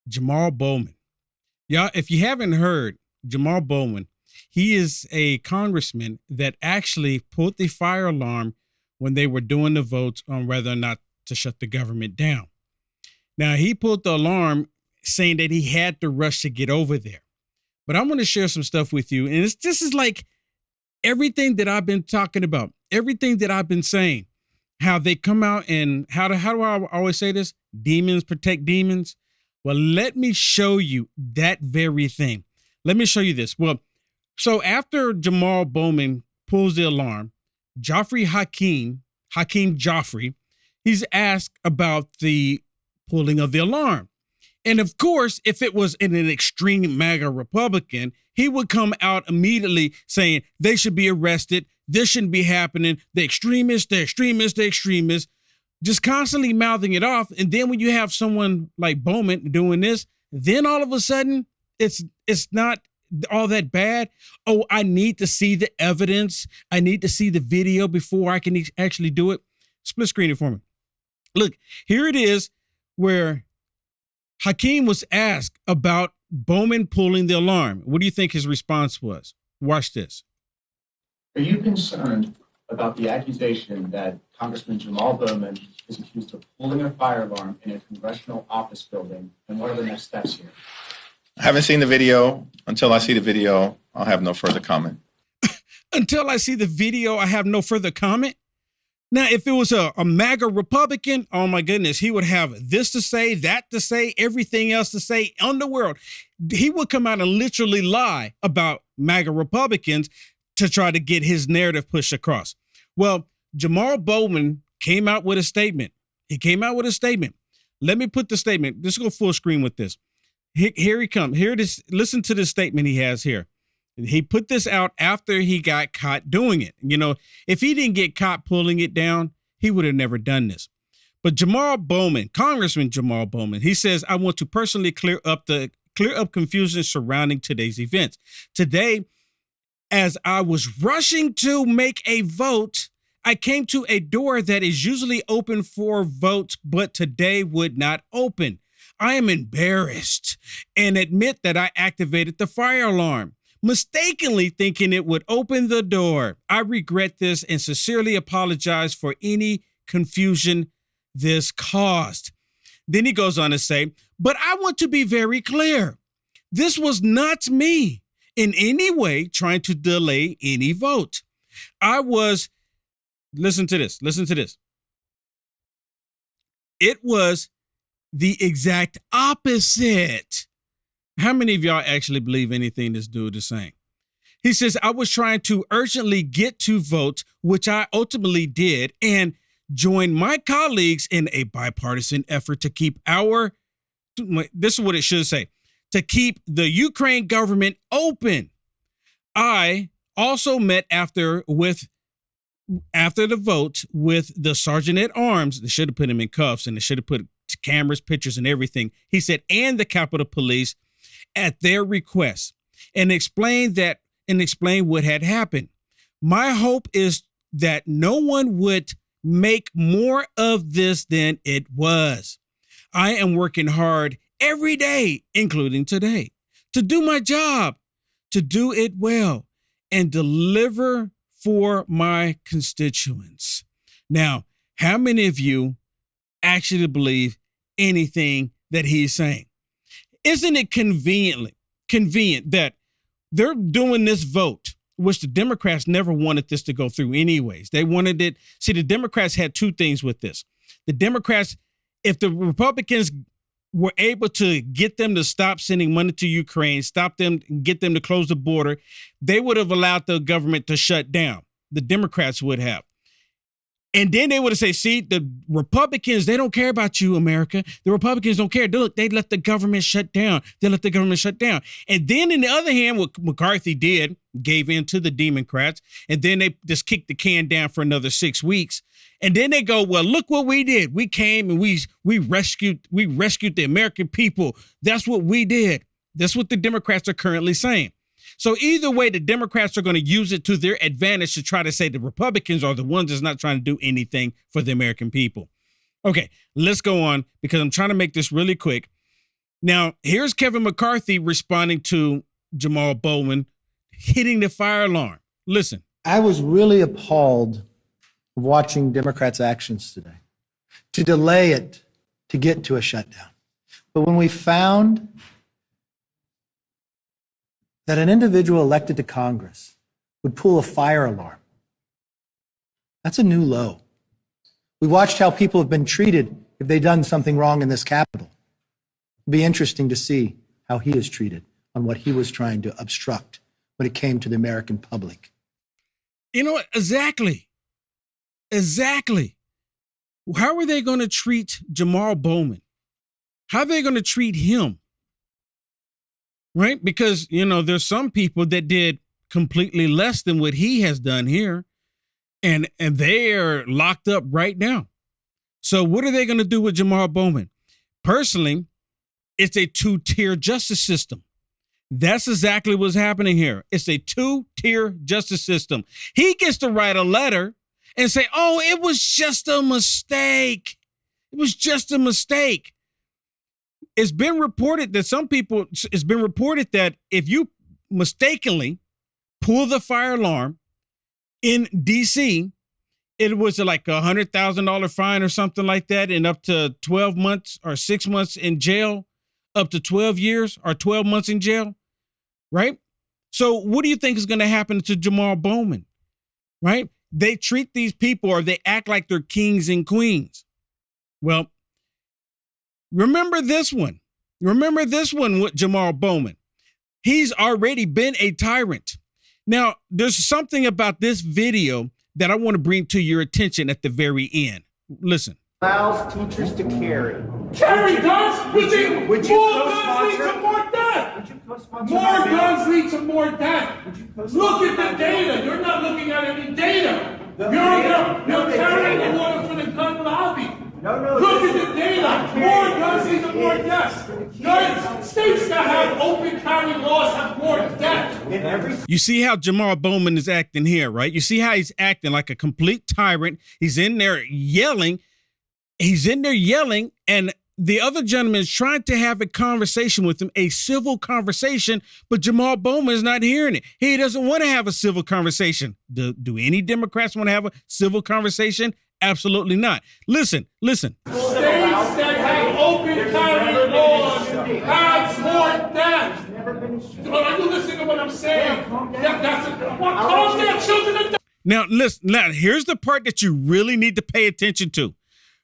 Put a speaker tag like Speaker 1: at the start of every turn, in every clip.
Speaker 1: Jamaal Bowman. Y'all, if you haven't heard, Jamaal Bowman, he is a congressman that actually pulled the fire alarm when they were doing the votes on whether or not to shut the government down. Now, he pulled the alarm saying that he had to rush to get over there. But I want to share some stuff with you. And this is like everything that I've been talking about, everything that I've been saying, how they come out and how do I always say this? Demons protect demons. Well, let me show you that very thing. Let me show you this. Well, so after Jamaal Bowman pulls the alarm, Hakeem Joffrey, he's asked about the pulling of the alarm. And of course, if it was in an extreme MAGA Republican, he would come out immediately saying they should be arrested. This shouldn't be happening. The extremists, just constantly mouthing it off. And then when you have someone like Bowman doing this, then all of a sudden it's not all that bad. Oh, I need to see the evidence. I need to see the video before I can actually do it. Split screen it for me. Look, here it is where Hakeem was asked about Bowman pulling the alarm. What do you think his response was? Watch this.
Speaker 2: Are you concerned about the accusation that Congressman Jamaal Bowman is accused of pulling a fire alarm in a congressional office building? And what are the next steps here?
Speaker 3: I haven't seen the video. Until I see the video, I'll have no further comment.
Speaker 1: Until I see the video, I have no further comment. Now, if it was a MAGA Republican, oh my goodness, he would have this to say, that to say, everything else to say on the world. He would come out and literally lie about MAGA Republicans to try to get his narrative pushed across. Well, Jamaal Bowman came out with a statement. He came out with a statement. Let me put the statement. Let's go full screen with this. Here he comes. Here it is. Listen to this statement he has here. He put this out after he got caught doing it. You know, if he didn't get caught pulling it down, he would have never done this. But Jamaal Bowman, Congressman Jamaal Bowman, he says, I want to personally clear up confusion surrounding today's events. Today, as I was rushing to make a vote, I came to a door that is usually open for votes, but today would not open. I am embarrassed and admit that I activated the fire alarm, mistakenly thinking it would open the door. I regret this and sincerely apologize for any confusion this caused. Then he goes on to say, but I want to be very clear. This was not me in any way trying to delay any vote. I was, listen to this. It was the exact opposite. How many of y'all actually believe anything this dude is saying? He says, I was trying to urgently get to vote, which I ultimately did, and join my colleagues in a bipartisan effort to keep this is what it should say, to keep the Ukraine government open. I also met after the vote with the sergeant at arms. They should have put him in cuffs and they should have put cameras, pictures, and everything. He said, and the Capitol Police at their request, and explain what had happened. My hope is that no one would make more of this than it was. I am working hard every day, including today, to do my job, to do it well, and deliver for my constituents. Now, how many of you actually believe anything that he's saying? Isn't it convenient that they're doing this vote, which the Democrats never wanted this to go through anyways. They wanted it. See, the Democrats had two things with this. The Democrats, if the Republicans were able to get them to stop sending money to Ukraine, stop them, get them to close the border, they would have allowed the government to shut down. The Democrats would have. And then they would have said, see, the Republicans, they don't care about you, America. The Republicans don't care. Look, they let the government shut down. And then in the other hand, what McCarthy did, gave in to the Democrats, and then they just kicked the can down for another 6 weeks. And then they go, well, look what we did. We came and we rescued the American people. That's what we did. That's what the Democrats are currently saying. So either way, the Democrats are going to use it to their advantage to try to say the Republicans are the ones that's not trying to do anything for the American people. Okay, let's go on because I'm trying to make this really quick. Now, here's Kevin McCarthy responding to Jamaal Bowman hitting the fire alarm. Listen.
Speaker 4: I was really appalled watching Democrats' actions today to delay it to get to a shutdown. But when we found that an individual elected to Congress would pull a fire alarm, that's a new low. We watched how people have been treated if they've done something wrong in this Capitol. It'll be interesting to see how he is treated on what he was trying to obstruct when it came to the American public.
Speaker 1: You know what? Exactly. How are they going to treat Jamaal Bowman? How are they going to treat him? Right? Because, there's some people that did completely less than what he has done here. And they're locked up right now. So what are they going to do with Jamaal Bowman? Personally, it's a two-tier justice system. That's exactly what's happening here. It's a two-tier justice system. He gets to write a letter and say, oh, it was just a mistake. It was just a mistake. It's been reported that if you mistakenly pull the fire alarm in D.C., it was like $100,000 fine or something like that, and up to 12 months or 6 months in jail, up to 12 years or 12 months in jail, right? So what do you think is going to happen to Jamaal Bowman, right? They treat these people, or they act like they're kings and queens. Well, remember this one. Remember this one with Jamaal Bowman. He's already been a tyrant. Now, there's something about this video that I want to bring to your attention at the very end. Listen.
Speaker 5: Allows teachers to carry.
Speaker 6: Carry guns?
Speaker 5: Would you
Speaker 6: more guns lead
Speaker 5: co-sponsor?
Speaker 6: to more death.
Speaker 5: Would you co-sponsor
Speaker 6: More
Speaker 5: that bill?
Speaker 6: guns lead to more death.
Speaker 5: Would you co-sponsor
Speaker 6: Look at
Speaker 5: that
Speaker 6: the
Speaker 5: bill?
Speaker 6: data. You're not looking at any data.
Speaker 5: The
Speaker 6: You're
Speaker 5: data.
Speaker 6: carrying
Speaker 5: data.
Speaker 6: the water for the gun lobby.
Speaker 5: No.
Speaker 6: Look
Speaker 5: this
Speaker 6: at
Speaker 5: is-
Speaker 6: the data.
Speaker 5: I'm
Speaker 6: More
Speaker 5: carrying
Speaker 6: guns
Speaker 5: for
Speaker 6: lead
Speaker 5: the
Speaker 6: to more
Speaker 5: kids.
Speaker 6: deaths.
Speaker 5: For the kids.
Speaker 6: Guns, states that have open carry laws have more deaths.
Speaker 5: In every
Speaker 1: You see how Jamaal Bowman is acting here, right? You see how he's acting like a complete tyrant. He's in there yelling. And the other gentleman is trying to have a conversation with him, a civil conversation, but Jamaal Bowman is not hearing it. He doesn't want to have a civil conversation. Do any Democrats want to have a civil conversation? Absolutely not. Listen.
Speaker 6: States that have open carry laws have more deaths. Are you listening to what I'm saying? Calm down, children.
Speaker 1: Now, listen. Now, here's the part that you really need to pay attention to,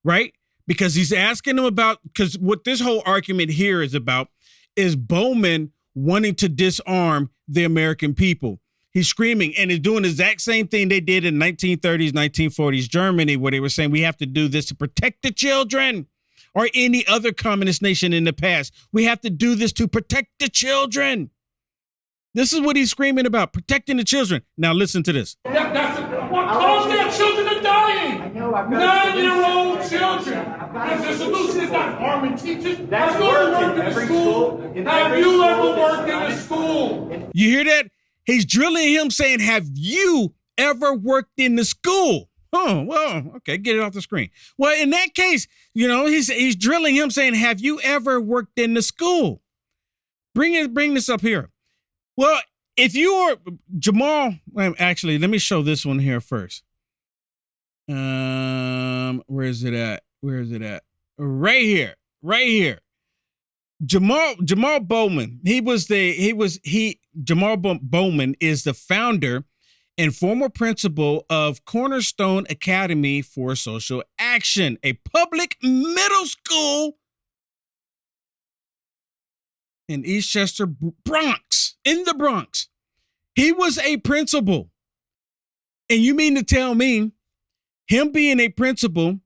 Speaker 1: right? Because he's asking him about, because what this whole argument here is about is Bowman wanting to disarm the American people. He's screaming, and he's doing the exact same thing they did in 1930s, 1940s Germany, where they were saying we have to do this to protect the children, or any other communist nation in the past. We have to do this to protect the children. This is what he's screaming about, protecting the children. Now listen to this.
Speaker 6: Calm down, children are dying.
Speaker 5: I know, I've got a
Speaker 6: 9-year-old
Speaker 5: solution.
Speaker 6: children.
Speaker 5: I've got a
Speaker 6: The solution is not arming teachers.
Speaker 5: That's
Speaker 6: Have you ever
Speaker 5: worked in
Speaker 6: worked in a
Speaker 5: every
Speaker 6: school?
Speaker 5: school. In
Speaker 6: Have
Speaker 5: every
Speaker 6: you
Speaker 5: school
Speaker 6: ever
Speaker 5: that's
Speaker 6: worked in
Speaker 5: not
Speaker 6: a
Speaker 5: in
Speaker 6: school?
Speaker 1: You hear that? He's drilling him saying, have you ever worked in the school? Oh, well, okay, get it off the screen. Well, in that case, he's drilling him saying, have you ever worked in the school? Bring this up here. Well, if you are Jamaal, actually, let me show this one here first. Where is it at? Right here. Jamaal Bowman. Jamaal Bowman is the founder and former principal of Cornerstone Academy for Social Action, a public middle school in Eastchester, Bronx, in the Bronx. He was a principal. And you mean to tell me, him being a principal,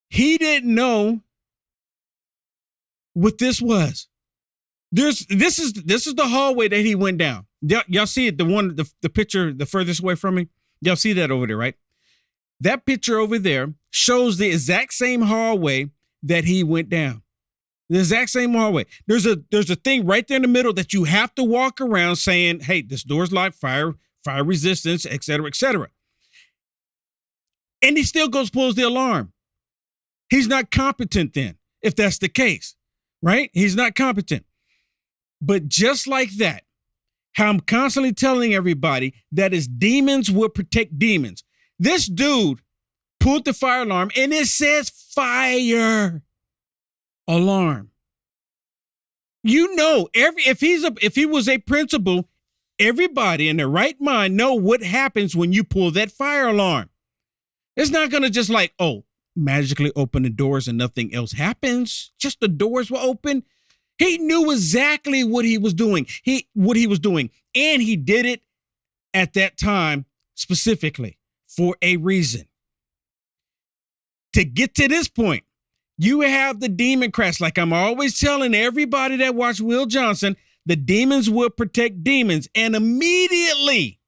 Speaker 1: he didn't know what this was? This is the hallway that he went down. Y'all see it? The picture, the furthest away from me. Y'all see that over there, right? That picture over there shows the exact same hallway that he went down. The exact same hallway. There's a thing right there in the middle that you have to walk around saying, hey, this door's locked, fire resistance, et cetera, et cetera. And he still goes, pulls the alarm. He's not competent then, if that's the case. right? He's not competent. But just like that, how I'm constantly telling everybody that is demons will protect demons. This dude pulled the fire alarm and it says fire alarm. You know, if he was a principal, everybody in their right mind know what happens when you pull that fire alarm. It's not going to just like, oh, magically open the doors and nothing else happens. Just the doors will open. He knew exactly what he was doing. And he did it at that time specifically for a reason. To get to this point, you have the Democrats, like I'm always telling everybody that watched Will Johnson, the demons will protect demons. And immediately,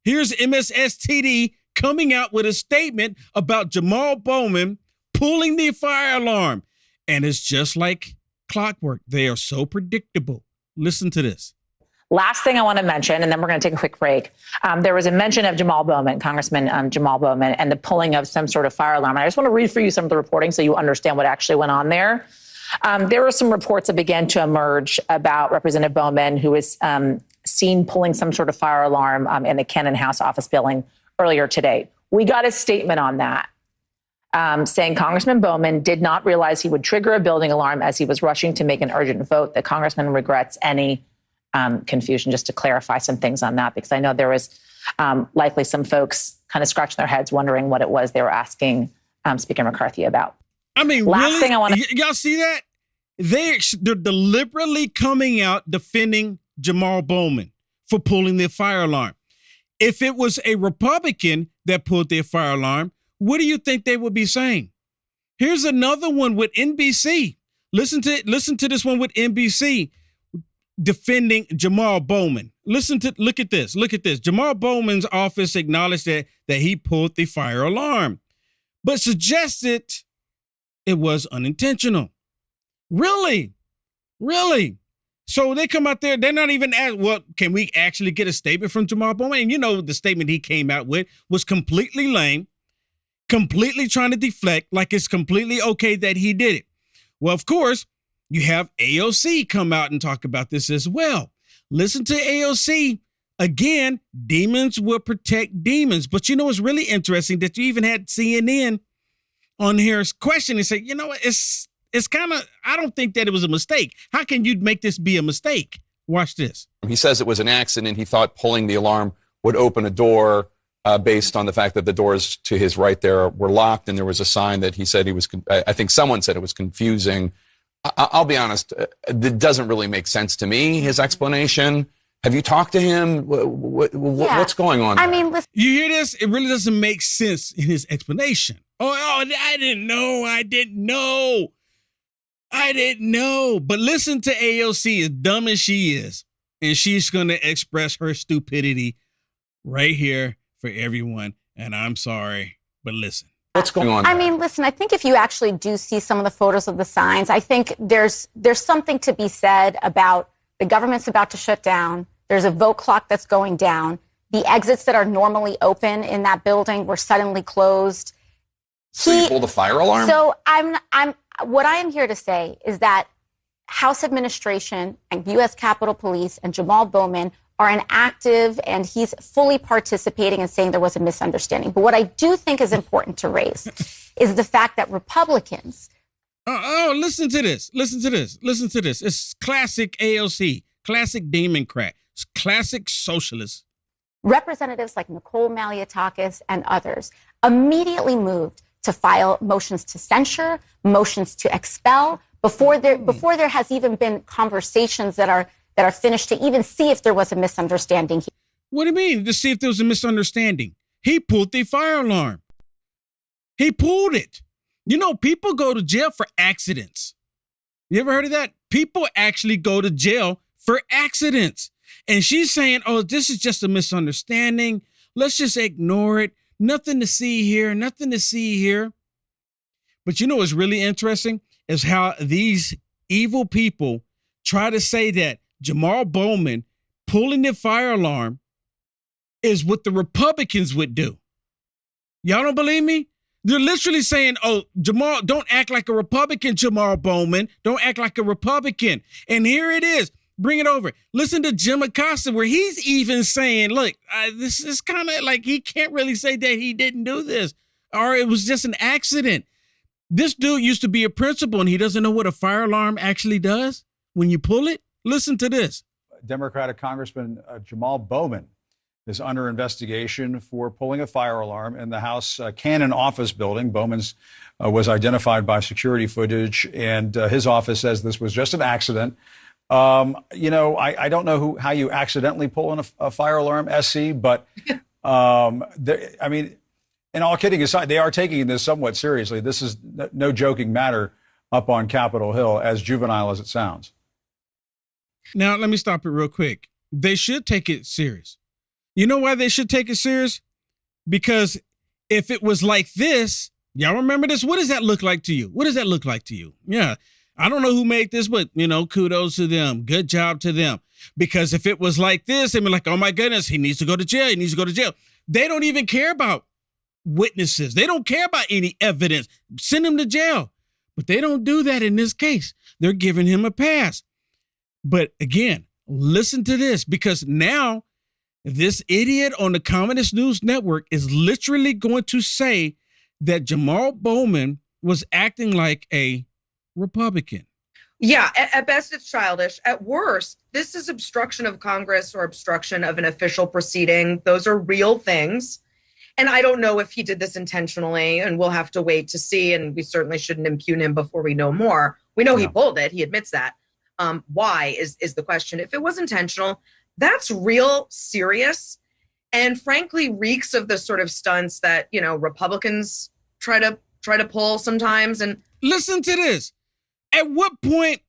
Speaker 1: here's MSSTD coming out with a statement about Jamaal Bowman pulling the fire alarm. And it's just like clockwork. They are so predictable. Listen to this.
Speaker 7: Last thing I want to mention, and then we're going to take a quick break. There was a mention of Jamaal Bowman, Congressman Jamaal Bowman, and the pulling of some sort of fire alarm. And I just want to read for you some of the reporting so you understand what actually went on there. There were some reports that began to emerge about Representative Bowman, who was seen pulling some sort of fire alarm in the Cannon House office building earlier today. We got a statement on that saying Congressman Bowman did not realize he would trigger a building alarm as he was rushing to make an urgent vote. The congressman regrets any confusion, just to clarify some things on that, because I know there was likely some folks kind of scratching their heads wondering what it was they were asking Speaker McCarthy about.
Speaker 1: I mean,
Speaker 7: Last
Speaker 1: really?
Speaker 7: thing I want to...
Speaker 1: Y'all see that? They're deliberately coming out defending Jamaal Bowman for pulling the fire alarm. If it was a Republican that pulled their fire alarm, what do you think they would be saying? Here's another one with NBC. Listen to this one with NBC defending Jamaal Bowman. Look at this. Jamaal Bowman's office acknowledged that he pulled the fire alarm, but suggested it was unintentional. Really? So they come out there, they're not even asked, well, can we actually get a statement from Jamaal Bowman? And you know, the statement he came out with was completely lame, completely trying to deflect, like it's completely okay that he did it. Well, of course, you have AOC come out and talk about this as well. Listen to AOC. Again, demons will protect demons. But you know, it's really interesting that you even had CNN on here question and say, you know what, it's kind of, I don't think that it was a mistake. How can you make this be a mistake? Watch this.
Speaker 8: He says it was an accident. He thought pulling the alarm would open a door based on the fact that the doors to his right there were locked. And there was a sign that he said he was, I think someone said it was confusing. I'll be honest, it doesn't really make sense to me, his explanation. Have you talked to him? What's going on there?
Speaker 9: I mean, listen.
Speaker 1: You hear this? It really doesn't make sense in his explanation. Oh, I didn't know. But listen to AOC, as dumb as she is, and she's going to express her stupidity right here for everyone. And I'm sorry, but listen.
Speaker 8: What's going on?
Speaker 9: I mean, listen, I think if you actually do see some of the photos of the signs, I think there's something to be said about the government's about to shut down. There's a vote clock that's going down. The exits that are normally open in that building were suddenly closed.
Speaker 8: So you pulled the fire alarm?
Speaker 9: So what I am here to say is that House administration and U.S. Capitol Police and Jamaal Bowman are an active, and he's fully participating and saying there was a misunderstanding. But what I do think is important to raise is the fact that Republicans...
Speaker 1: Listen to this. It's classic AOC, classic Democrat, classic socialist.
Speaker 9: Representatives like Nicole Malliotakis and others immediately moved to file motions to censure, motions to expel, before there has even been conversations that are finished to even see if there was a misunderstanding.
Speaker 1: What do you mean, to see if there was a misunderstanding? He pulled the fire alarm. He pulled it. You know, people go to jail for accidents. You ever heard of that? People actually go to jail for accidents. And she's saying, oh, this is just a misunderstanding. Let's just ignore it. Nothing to see here. But you know what's really interesting is how these evil people try to say that Jamaal Bowman pulling the fire alarm is what the Republicans would do. Y'all don't believe me? They're literally saying, oh, Jamal, don't act like a Republican, Jamaal Bowman. Don't act like a Republican. And here it is. Bring it over. Listen to Jim Acosta, where he's even saying, look, this is kind of like he can't really say that he didn't do this or it was just an accident. This dude used to be a principal and he doesn't know what a fire alarm actually does when you pull it. Listen to this.
Speaker 10: Democratic Congressman Jamaal Bowman is under investigation for pulling a fire alarm in the House Cannon office building. Bowman's was identified by security footage, and his office says this was just an accident. I don't know how you accidentally pull in a fire alarm, SC, but and all kidding aside, they are taking this somewhat seriously. This is no joking matter up on Capitol Hill, as juvenile as it sounds.
Speaker 1: Now, let me stop it real quick. They should take it serious. You know why they should take it serious? Because if it was like this, y'all remember this? What does that look like to you? What does that look like to you? Yeah, I don't know who made this, but, kudos to them. Good job to them. Because if it was like this, they'd be like, oh, my goodness, he needs to go to jail. He needs to go to jail. They don't even care about witnesses. They don't care about any evidence. Send him to jail. But they don't do that in this case. They're giving him a pass. But again, listen to this, because now this idiot on the Communist News Network is literally going to say that Jamaal Bowman was acting like a Republican.
Speaker 11: Yeah, at best, it's childish. At worst, this is obstruction of Congress or obstruction of an official proceeding. Those are real things. And I don't know if he did this intentionally, and we'll have to wait to see. And we certainly shouldn't impugn him before we know more. We know he pulled it. He admits that. Why is the question. If it was intentional, that's real serious, and frankly reeks of the sort of stunts that, Republicans try to pull sometimes. And
Speaker 1: listen to this. At what point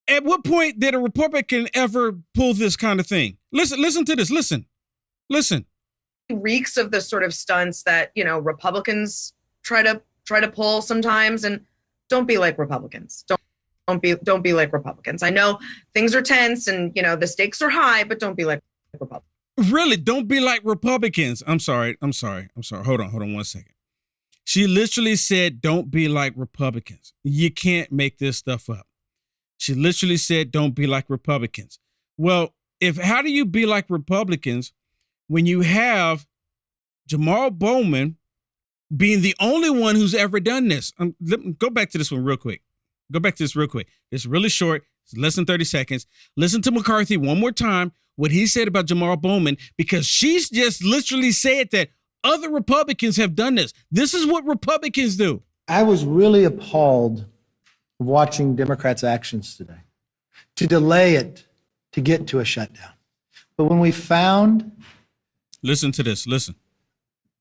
Speaker 1: did a Republican ever pull this kind of thing? Listen to this. Listen.
Speaker 11: Reeks of the sort of stunts that, Republicans try to pull sometimes. And don't be like Republicans. Don't be like Republicans. I know things are tense and, the stakes are high, but don't be like Republicans.
Speaker 1: Really, don't be like Republicans. I'm sorry. Hold on 1 second. She literally said, don't be like Republicans. You can't make this stuff up. She literally said, don't be like Republicans. Well, how do you be like Republicans when you have Jamaal Bowman being the only one who's ever done this? Let me go back to this one real quick. It's really short. It's less than 30 seconds. Listen to McCarthy one more time, what he said about Jamaal Bowman, because she's just literally said that other Republicans have done this. This is what Republicans do.
Speaker 4: I was really appalled watching Democrats' actions today to delay it to get to a shutdown. But when we found...
Speaker 1: Listen to this. Listen.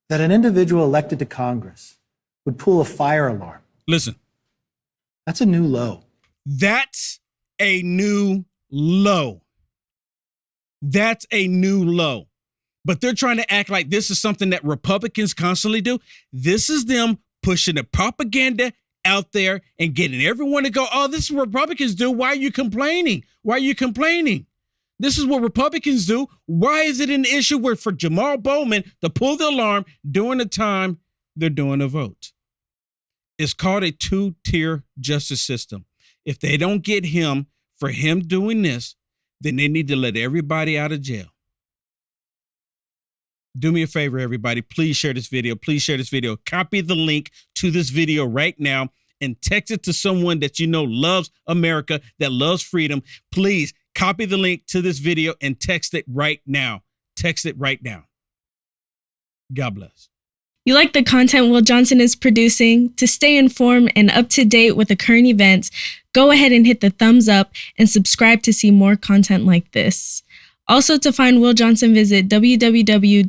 Speaker 4: That an individual elected to Congress would pull a fire alarm.
Speaker 1: Listen.
Speaker 4: That's a new low.
Speaker 1: That's a new low. That's a new low. But they're trying to act like this is something that Republicans constantly do. This is them pushing the propaganda out there and getting everyone to go, oh, this is what Republicans do. Why are you complaining? This is what Republicans do. Why is it an issue for Jamaal Bowman to pull the alarm during the time they're doing a vote? It's called a two-tier justice system. If they don't get him for him doing this, then they need to let everybody out of jail. Do me a favor, everybody. Please share this video. Copy the link to this video right now and text it to someone that you know loves America, that loves freedom. Please copy the link to this video and text it right now. God bless.
Speaker 12: You like the content Will Johnson is producing? To stay informed and up to date with the current events, go ahead and hit the thumbs up and subscribe to see more content like this. Also, to find Will Johnson, visit www.uaf.media.